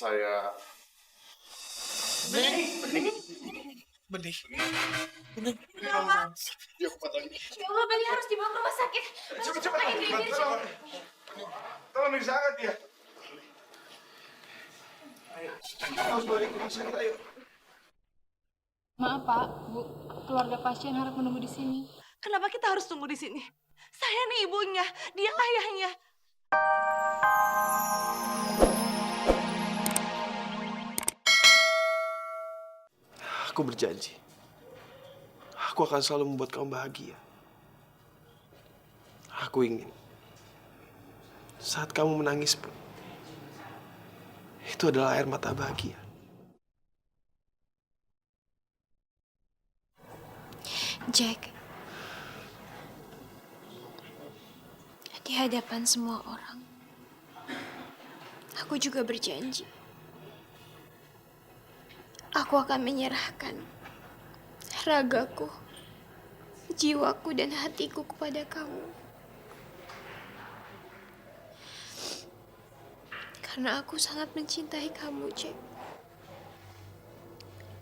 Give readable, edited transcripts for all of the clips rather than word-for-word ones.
Saya Bening. Ya Allah, Bening harus dibawa ke rumah sakit. Cepat. Tolong diangkat ya. Ayo, harus balik ke rumah sakit, ayo. Maaf Pak, Bu, keluarga pasien harap menunggu di sini. Kenapa kita harus tunggu di sini? Saya nih ibunya, dia ayahnya. Aku berjanji. Aku akan selalu membuat kamu bahagia. Aku ingin saat kamu menangis pun, itu adalah air mata bahagia. Jack, di hadapan semua orang, aku juga berjanji. Aku akan menyerahkan ragaku, jiwaku, dan hatiku kepada kamu. Karena aku sangat mencintai kamu, Jack.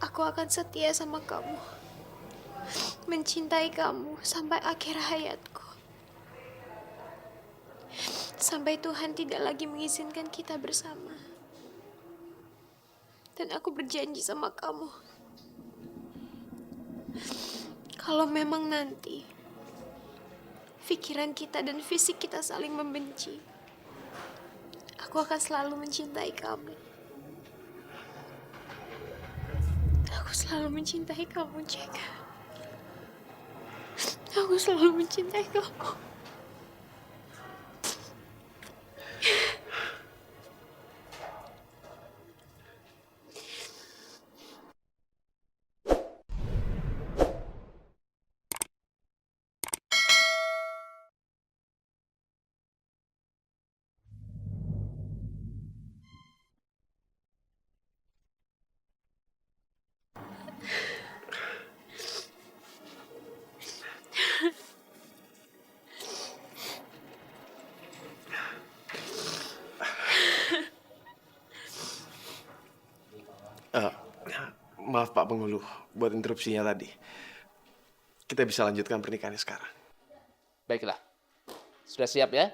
Aku akan setia sama kamu. Mencintai kamu sampai akhir hayatku. Sampai Tuhan tidak lagi mengizinkan kita bersama. Dan aku berjanji sama kamu, kalau memang nanti pikiran kita dan fisik kita saling membenci, aku akan selalu mencintai kamu. Aku selalu mencintai kamu, Jack. Aku selalu mencintai kamu. Maaf Pak Penghulu, buat interupsinya tadi. Kita bisa lanjutkan pernikahannya sekarang. Baiklah. Sudah siap ya?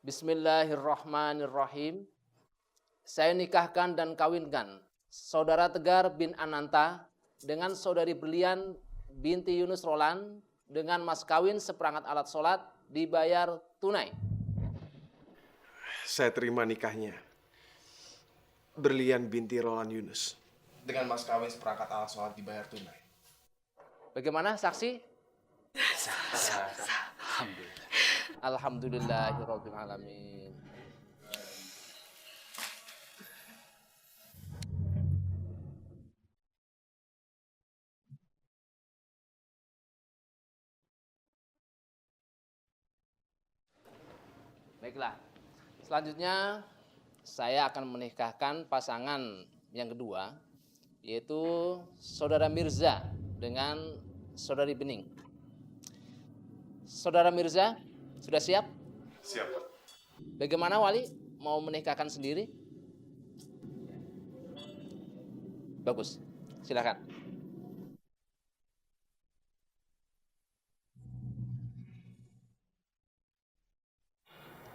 Bismillahirrahmanirrahim. Saya nikahkan dan kawinkan Saudara Tegar bin Ananta dengan Saudari Brilian binti Yunus Roland dengan mas kawin seperangkat alat sholat dibayar tunai. Saya terima nikahnya. Brilian binti Roland Yunus dengan mas kawin seperangkat alat sholat dibayar tunai. Bagaimana saksi? Alhamdulillah. Alhamdulillahirabbil alamin. Baiklah. Selanjutnya saya akan menikahkan pasangan yang kedua, yaitu Saudara Mirza dengan Saudari Bening. Saudara Mirza, sudah siap? Siap, Pak. Bagaimana Wali? Mau menikahkan sendiri? Bagus, silakan.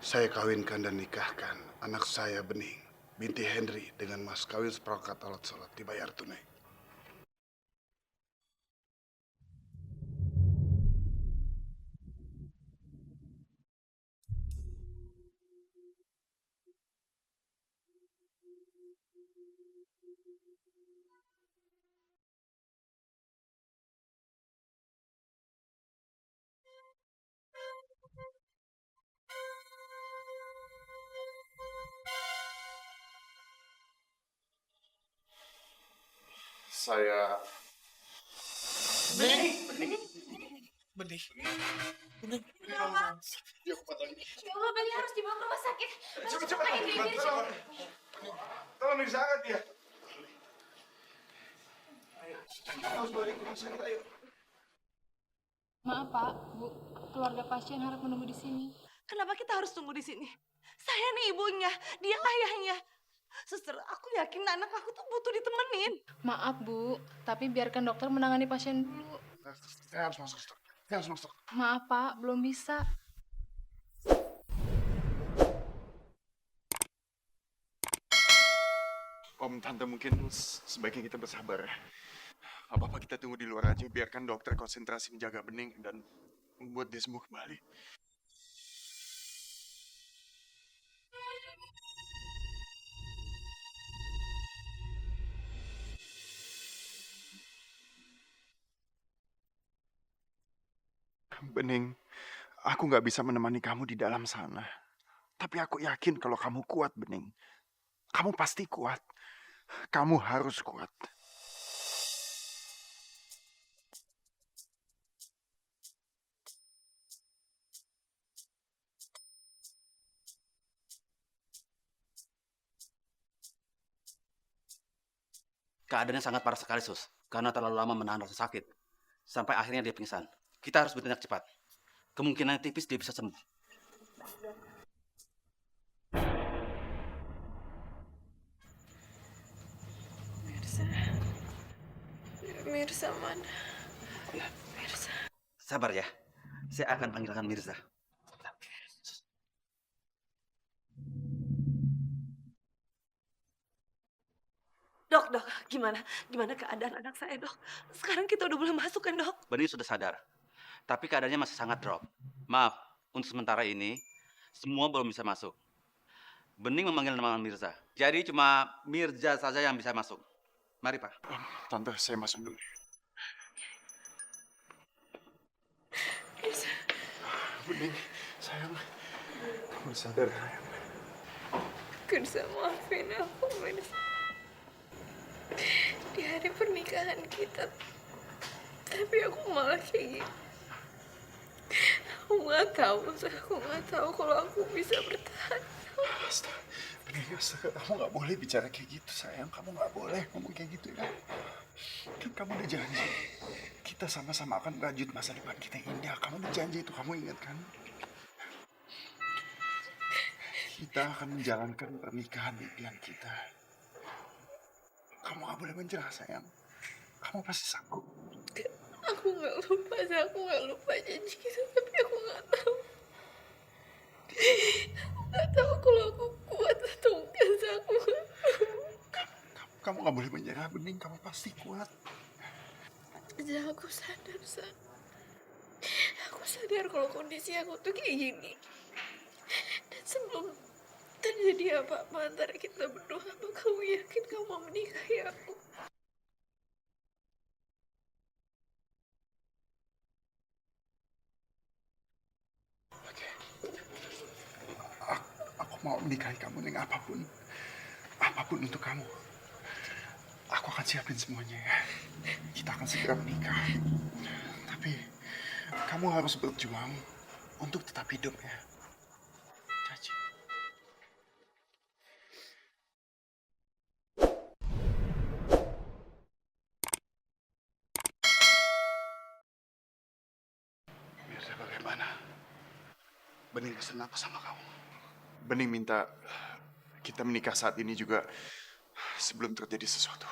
Saya kawinkan dan nikahkan anak saya Bening binti Henry dengan mas kawin seperangkat alat sholat dibayar tunai. Saya Bening. Ya Allah, Bening harus dibawa ke rumah sakit. cepat. Tolong diangkat ya. Ayo, harus balik ke rumah sakit, ayo. Maaf Pak, Bu, keluarga pasien harap menunggu di sini. Kenapa kita harus tunggu di sini? Saya nih ibunya, dia ayahnya. Suster, aku yakin anak aku tuh butuh ditemenin. Maaf, Bu. Tapi biarkan dokter menangani pasien dulu. Saya harus masuk, dokter. Saya harus masuk. Maaf, Pak. Belum bisa. Om, Tante, mungkin sebaiknya kita bersabar ya. Apa-apa kita tunggu di luar aja, biarkan dokter konsentrasi menjaga Bening dan membuat dia sembuh kembali. Bening, aku nggak bisa menemani kamu di dalam sana. Tapi aku yakin kalau kamu kuat, Bening. Kamu pasti kuat. Kamu harus kuat. Keadaannya sangat parah sekali, Sus. Karena terlalu lama menahan rasa sakit. Sampai akhirnya dia pingsan. Kita harus bertindak cepat. Kemungkinan tipis dia bisa sembuh. Mirza mana? Mirza. Sabar ya. Saya akan panggilkan Mirza. Dok, gimana? Gimana keadaan anak saya, dok? Sekarang kita udah boleh masuk kan, dok? Bening sudah sadar. Tapi keadaannya masih sangat drop. Maaf, untuk sementara ini, semua belum bisa masuk. Bening memanggil nama Mirza. Jadi cuma Mirza saja yang bisa masuk. Mari, Pak. Tante, saya masuk dulu. Bening, sayang. Kamu sadar, sayang. Mirza, maafin aku, Mirza. Di hari pernikahan kita, tapi aku malah kayak gini. Aku nggak tahu kalau aku bisa bertahan. Astaga, Bening, astaga. Kamu nggak boleh bicara kayak gitu, sayang. Kamu nggak boleh ngomong kayak gitu ya. Kan kamu udah janji. Kita sama-sama akan merajut masa depan kita yang indah. Kamu udah janji itu, kamu ingat kan? Kita akan menjalankan pernikahan impian kita. Kamu gak boleh menyerah, sayang. Kamu pasti sanggup. Aku nggak lupa janji kita, tapi aku nggak tahu. Aku nggak tahu kalau aku kuat atau enggak. Aku nggak tahu. Kamu gak boleh menyerah, Bening. Kamu pasti kuat. Aku sadar, San. Aku sadar kalau kondisi aku tuh kayak gini. Dan sebelum terjadi apa-apa antara kita berdua, apa kamu yakin kamu mau menikahi aku? Oke. Aku mau menikahi kamu dengan apapun. Apapun untuk kamu. Aku akan siapin semuanya ya. Kita akan segera menikah. Tapi kamu harus berjuang untuk tetap hidup ya. Janji. Mirza, bagaimana? Bening pesan apa sama kamu? Bening minta kita menikah saat ini juga sebelum terjadi sesuatu.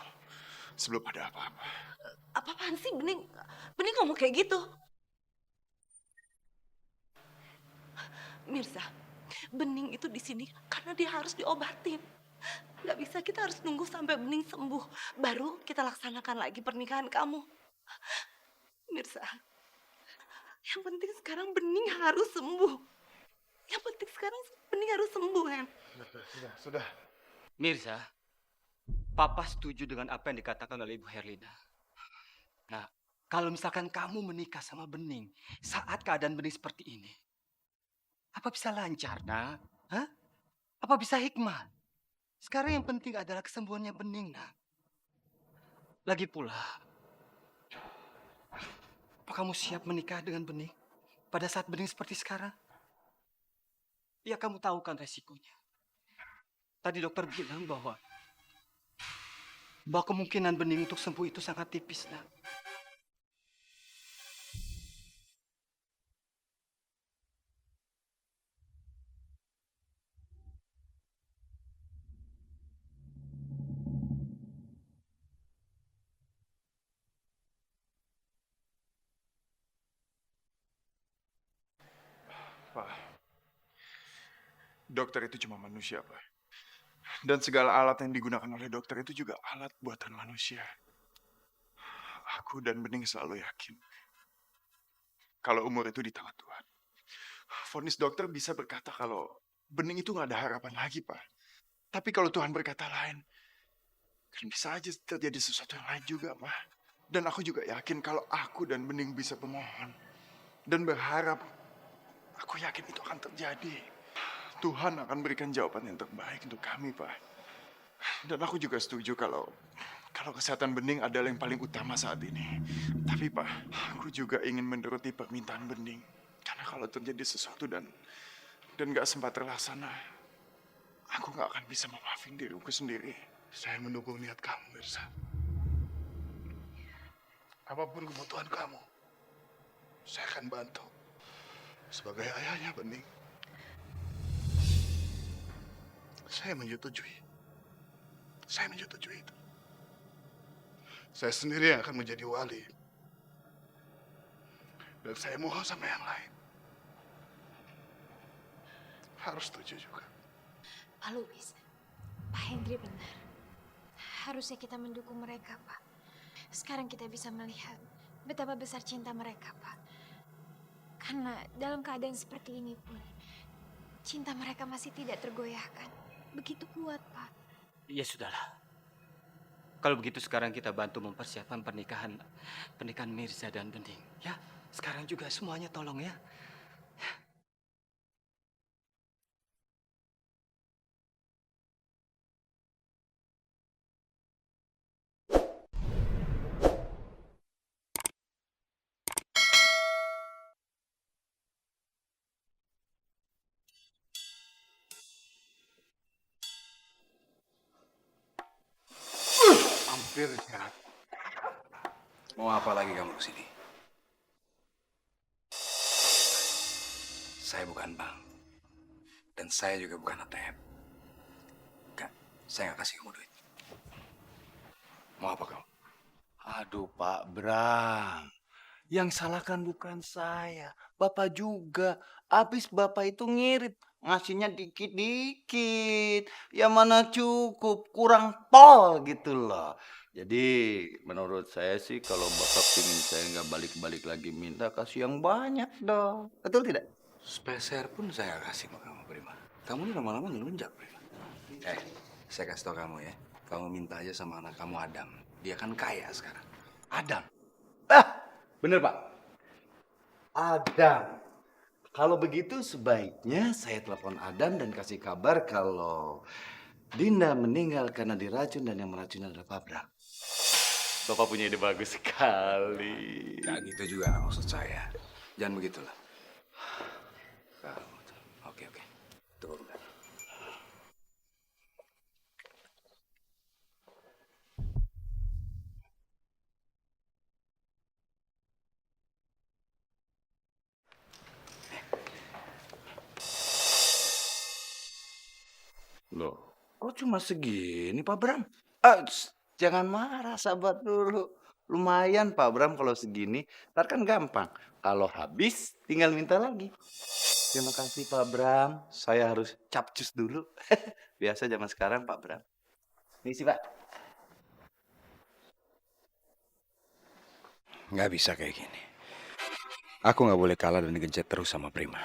Sebelum ada apa-apa. Apaan sih, Bening? Bening ngomong kayak gitu. Mirza, Bening itu di sini karena dia harus diobatin. Gak bisa, kita harus nunggu sampai Bening sembuh. Baru kita laksanakan lagi pernikahan kamu. Mirza, yang penting sekarang Bening harus sembuh. Yang penting sekarang Bening harus sembuh, Hen. Sudah. Mirza, Papa setuju dengan apa yang dikatakan oleh Ibu Herlina. Nah, kalau misalkan kamu menikah sama Bening saat keadaan Bening seperti ini, apa bisa lancar, nak? Hah? Apa bisa hikmah? Sekarang yang penting adalah kesembuhannya Bening, nak. Lagi pula, apa kamu siap menikah dengan Bening pada saat Bening seperti sekarang? Ya, kamu tahu kan resikonya. Tadi dokter bilang bahwa kemungkinan Bening untuk sembuh itu sangat tipis, nak. dokter itu cuma manusia, Pak. Dan segala alat yang digunakan oleh dokter itu juga alat buatan manusia. Aku dan Bening selalu yakin kalau umur itu di tangan Tuhan. Vonis dokter bisa berkata kalau Bening itu nggak ada harapan lagi, Pak. Tapi kalau Tuhan berkata lain, kan bisa aja terjadi sesuatu yang lain juga, Pak. Dan aku juga yakin kalau aku dan Bening bisa memohon dan berharap, aku yakin itu akan terjadi. Tuhan akan berikan jawaban yang terbaik untuk kami, Pak. Dan aku juga setuju kalau kesehatan Bening adalah yang paling utama saat ini. Tapi, Pak, aku juga ingin menuruti permintaan Bening. Karena kalau terjadi sesuatu dan gak sempat terlaksana, aku gak akan bisa memaafin diriku sendiri. Saya mendukung niat kamu, Mirza. Apapun kebutuhan kamu, saya akan bantu. Sebagai ayahnya Bening, saya menyetujui. Saya menyetujui itu. Saya sendiri yang akan menjadi wali. Dan saya mohon sama yang lain harus setuju juga. Pak Lubis, Pak Hendri benar. Harusnya kita mendukung mereka, Pak. Sekarang kita bisa melihat betapa besar cinta mereka, Pak. Karena dalam keadaan seperti ini pun, cinta mereka masih tidak tergoyahkan. Begitu kuat, Pak. Ya sudahlah. Kalau begitu sekarang kita bantu mempersiapkan pernikahan Mirza dan Bening. Ya, sekarang juga semuanya tolong ya. Hampir ya. Mau apa lagi kamu kesini? Saya bukan bank. Dan saya juga bukan ATM. Enggak, saya nggak kasih kamu duit. Mau apa kamu? Aduh Pak Bram, yang salahkan bukan saya, Bapak juga. Abis Bapak itu ngirit, ngasihnya dikit-dikit. Ya mana cukup, kurang pol gitu loh. Jadi menurut saya sih kalau Bapak pingin saya nggak balik-balik lagi minta, kasih yang banyak dong. Betul tidak? Sepeser pun saya nggak kasih sama kamu, Prima. Kamu ini lama-lama ngelunjak, Prima. Saya kasih tau kamu ya. Kamu minta aja sama anak kamu Adam. Dia kan kaya sekarang. Adam. Ah, bener Pak. Adam. Kalau begitu sebaiknya saya telepon Adam dan kasih kabar kalau Dinda meninggal karena diracun dan yang meracunnya adalah Pak Bram. Bapak punya ide bagus sekali. Nggak gitu juga maksud saya. Jangan begitulah. Oke. Tunggu bentar. Loh, kok cuma segini Pak Bram? Jangan marah, sabar dulu. Lumayan Pak Bram kalau segini, ntar kan gampang. Kalau habis, tinggal minta lagi. Terima kasih Pak Bram, saya harus capcus dulu. Biasa zaman sekarang Pak Bram. Ini sih Pak. Nggak bisa kayak gini. Aku nggak boleh kalah dan digencet terus sama Prima.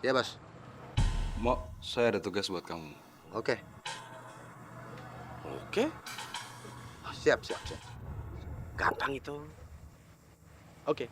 Ya, Bos. Saya ada tugas buat kamu. Oke. Siap. Gampang itu. Oke.